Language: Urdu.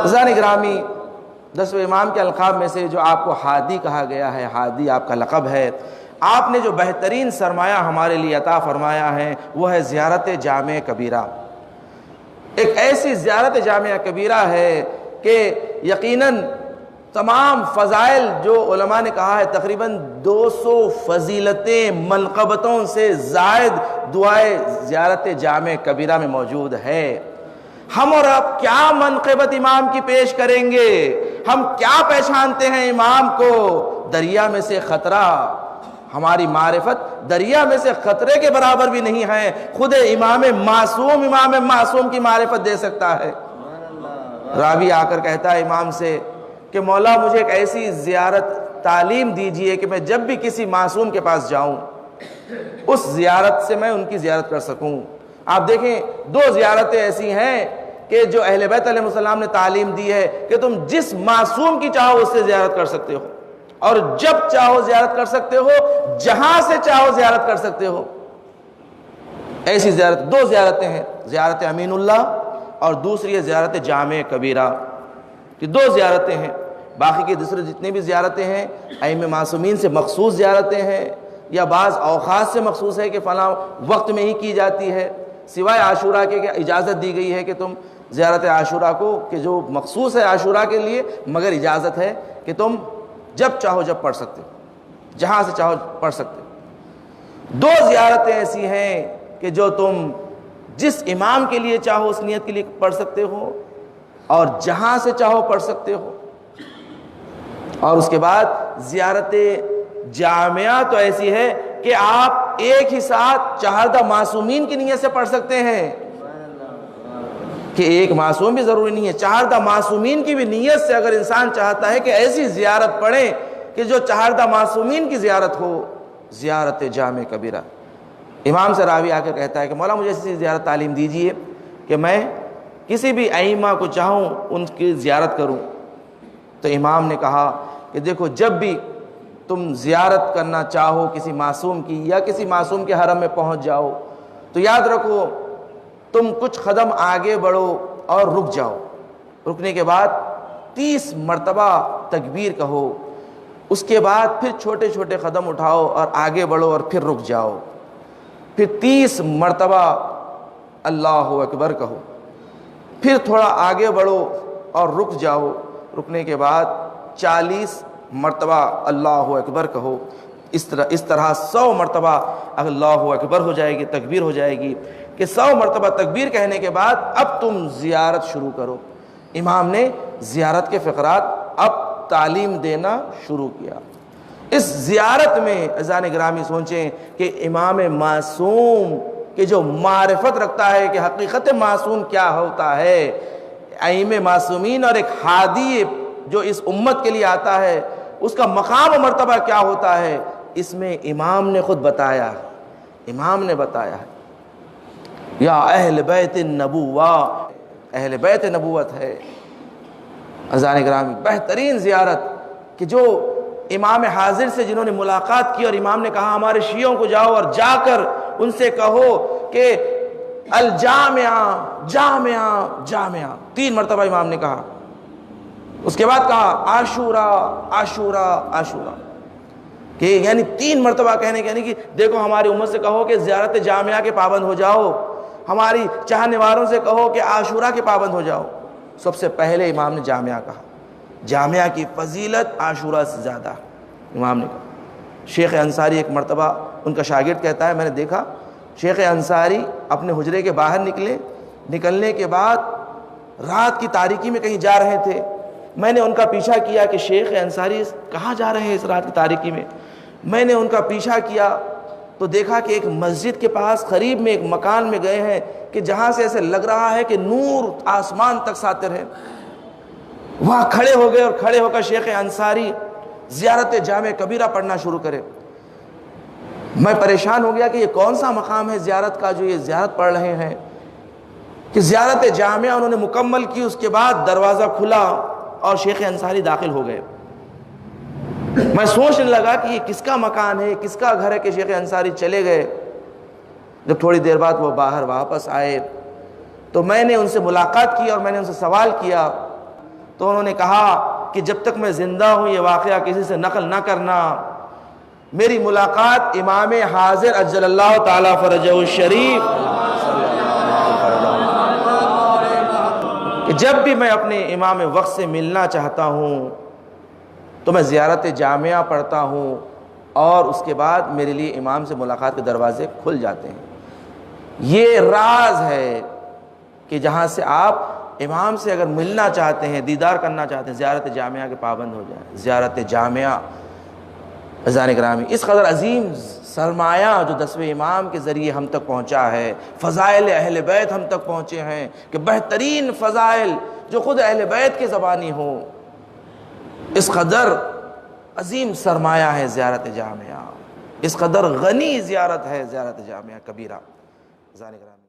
عزیزان گرامی، 10 امام کے القاب میں سے جو آپ کو ہادی کہا گیا ہے، ہادی آپ کا لقب ہے، آپ نے جو بہترین سرمایہ ہمارے لیے عطا فرمایا ہے وہ ہے زیارت جامع کبیرہ۔ ایک ایسی زیارت جامع کبیرہ ہے کہ یقیناً تمام فضائل جو علماء نے کہا ہے، تقریباً 200 فضیلتیں منقبتوں سے زائد دعائے زیارت جامع کبیرہ میں موجود ہے۔ ہم اور آپ کیا منقبت امام کی پیش کریں گے؟ ہم کیا پہچانتے ہیں امام کو؟ دریا میں سے خطرہ، ہماری معرفت دریا میں سے خطرے کے برابر بھی نہیں ہے، خود امام معصوم کی معرفت دے سکتا ہے۔ راوی آ کر کہتا ہے امام سے کہ مولا مجھے ایک ایسی زیارت تعلیم دیجئے کہ میں جب بھی کسی معصوم کے پاس جاؤں اس زیارت سے میں ان کی زیارت کر سکوں۔ آپ دیکھیں 2 زیارتیں ایسی ہیں کہ جو اہل بیت علیہ السلام نے تعلیم دی ہے کہ تم جس معصوم کی چاہو اس سے زیارت کر سکتے ہو، اور جب چاہو زیارت کر سکتے ہو، جہاں سے چاہو زیارت کر سکتے ہو۔ ایسی زیارت 2 زیارتیں ہیں، زیارت امین اللہ اور دوسری ہے زیارت جامع کبیرہ۔ یہ 2 زیارتیں ہیں، باقی کے دوسرے جتنے بھی زیارتیں ہیں ائمہ معصومین سے مخصوص زیارتیں ہیں، یا بعض اوقات سے مخصوص ہے کہ فلاں وقت میں ہی کی جاتی ہے، سوائے عاشورہ کے کہ اجازت دی گئی ہے کہ تم زیارت عاشورہ کو، کہ جو مخصوص ہے عاشورہ کے لیے، مگر اجازت ہے کہ تم جب چاہو جب پڑھ سکتے ہو، جہاں سے چاہو پڑھ سکتے ہو۔ 2 زیارتیں ایسی ہیں کہ جو تم جس امام کے لیے چاہو اس نیت کے لیے پڑھ سکتے ہو، اور جہاں سے چاہو پڑھ سکتے ہو۔ اور اس کے بعد زیارت جامعہ تو ایسی ہے کہ آپ ایک ہی ساتھ 4 معصومین کی نیت سے پڑھ سکتے ہیں، کہ ایک معصوم بھی ضروری نہیں ہے، 4 معصومین کی بھی نیت سے اگر انسان چاہتا ہے کہ ایسی زیارت پڑھیں کہ جو 4 معصومین کی زیارت ہو، زیارت جامع کبیرہ۔ امام سے راوی آ کر کہتا ہے کہ مولا مجھے ایسی زیارت تعلیم دیجئے کہ میں کسی بھی ائمہ کو چاہوں ان کی زیارت کروں۔ تو امام نے کہا کہ دیکھو، جب بھی تم زیارت کرنا چاہو کسی معصوم کی، یا کسی معصوم کے حرم میں پہنچ جاؤ، تو یاد رکھو تم کچھ قدم آگے بڑھو اور رک جاؤ، رکنے کے بعد 30 مرتبہ تکبیر کہو، اس کے بعد پھر چھوٹے چھوٹے قدم اٹھاؤ اور آگے بڑھو اور پھر رک جاؤ، پھر 30 مرتبہ اللہ اکبر کہو، پھر تھوڑا آگے بڑھو اور رک جاؤ، رکنے کے بعد 40 مرتبہ اللہ اکبر کہو۔ اس طرح 100 مرتبہ اللہ اکبر ہو جائے گی، تکبیر ہو جائے گی، کہ 100 مرتبہ تکبیر کہنے کے بعد اب تم زیارت شروع کرو۔ امام نے زیارت کے فقرات اب تعلیم دینا شروع کیا۔ اس زیارت میں عزیزان گرامی سوچیں کہ امام معصوم کہ جو معرفت رکھتا ہے کہ حقیقت معصوم کیا ہوتا ہے، ائمہ معصومین اور ایک ہادی جو اس امت کے لیے آتا ہے اس کا مقام و مرتبہ کیا ہوتا ہے، اس میں امام نے خود بتایا، امام نے بتایا ہے، یا اہل بیت النبوہ، اہل بیت نبوت ہے۔ عزیزان گرامی، بہترین زیارت کہ جو امام حاضر سے جنہوں نے ملاقات کی، اور امام نے کہا ہمارے شیعوں کو جاؤ اور جا کر ان سے کہو کہ الجامعہ جامعہ جامعہ، 3 مرتبہ امام نے کہا۔ اس کے بعد کہا عاشورہ عاشورہ عاشورہ، کہ یعنی 3 مرتبہ کہنے کے، یعنی کہ دیکھو ہماری امت سے کہو کہ زیارت جامعہ کے پابند ہو جاؤ، ہماری چاہنے والوں سے کہو کہ عاشورہ کے پابند ہو جاؤ۔ سب سے پہلے امام نے جامعہ کہا، جامعہ کی فضیلت عاشورہ سے زیادہ امام نے کہا۔ شیخ انصاری ایک مرتبہ ان کا شاگرد کہتا ہے میں نے دیکھا شیخ انصاری اپنے حجرے کے باہر نکلنے کے بعد رات کی تاریکی میں کہیں جا رہے تھے، میں نے ان کا پیچھا کیا کہ شیخ انصاری کہاں جا رہے ہیں اس رات کی تاریکی میں؟ میں نے ان کا پیچھا کیا تو دیکھا کہ ایک مسجد کے پاس قریب میں ایک مکان میں گئے ہیں کہ جہاں سے ایسے لگ رہا ہے کہ نور آسمان تک ساتر ہے۔ وہاں کھڑے ہو گئے اور کھڑے ہو کر شیخ انصاری زیارت جامع کبیرہ پڑھنا شروع کرے۔ میں پریشان ہو گیا کہ یہ کون سا مقام ہے زیارت کا جو یہ زیارت پڑھ رہے ہیں، کہ زیارت جامعہ انہوں نے مکمل کی، اس کے بعد دروازہ کھلا اور شیخ انصاری داخل ہو گئے۔ میں سوچنے لگا کہ یہ کس کا مکان ہے، کس کا گھر ہے کہ شیخ انصاری چلے گئے۔ جب تھوڑی دیر بعد وہ باہر واپس آئے تو میں نے ان سے ملاقات کی اور میں نے ان سے سوال کیا تو انہوں نے کہا کہ جب تک میں زندہ ہوں یہ واقعہ کسی سے نقل نہ کرنا. میری ملاقات امام حاضر اجل اللہ تعالی فرجہ الشریف کہ جب بھی میں اپنے امام وقت سے ملنا چاہتا ہوں تو میں زیارت جامعہ پڑھتا ہوں اور اس کے بعد میرے لیے امام سے ملاقات کے دروازے کھل جاتے ہیں. یہ راز ہے کہ جہاں سے آپ امام سے اگر ملنا چاہتے ہیں، دیدار کرنا چاہتے ہیں، زیارت جامعہ کے پابند ہو جائیں. زیارت جامعہ عزیزان گرامی اس قدر عظیم سرمایہ جو 10ویں امام کے ذریعے ہم تک پہنچا ہے، فضائل اہل بیت ہم تک پہنچے ہیں کہ بہترین فضائل جو خود اہل بیت کے زبانی ہوں. اس قدر عظیم سرمایہ ہے زیارت جامعہ، اس قدر غنی زیارت ہے زیارت جامعہ کبیرہ. عزیزان گرامی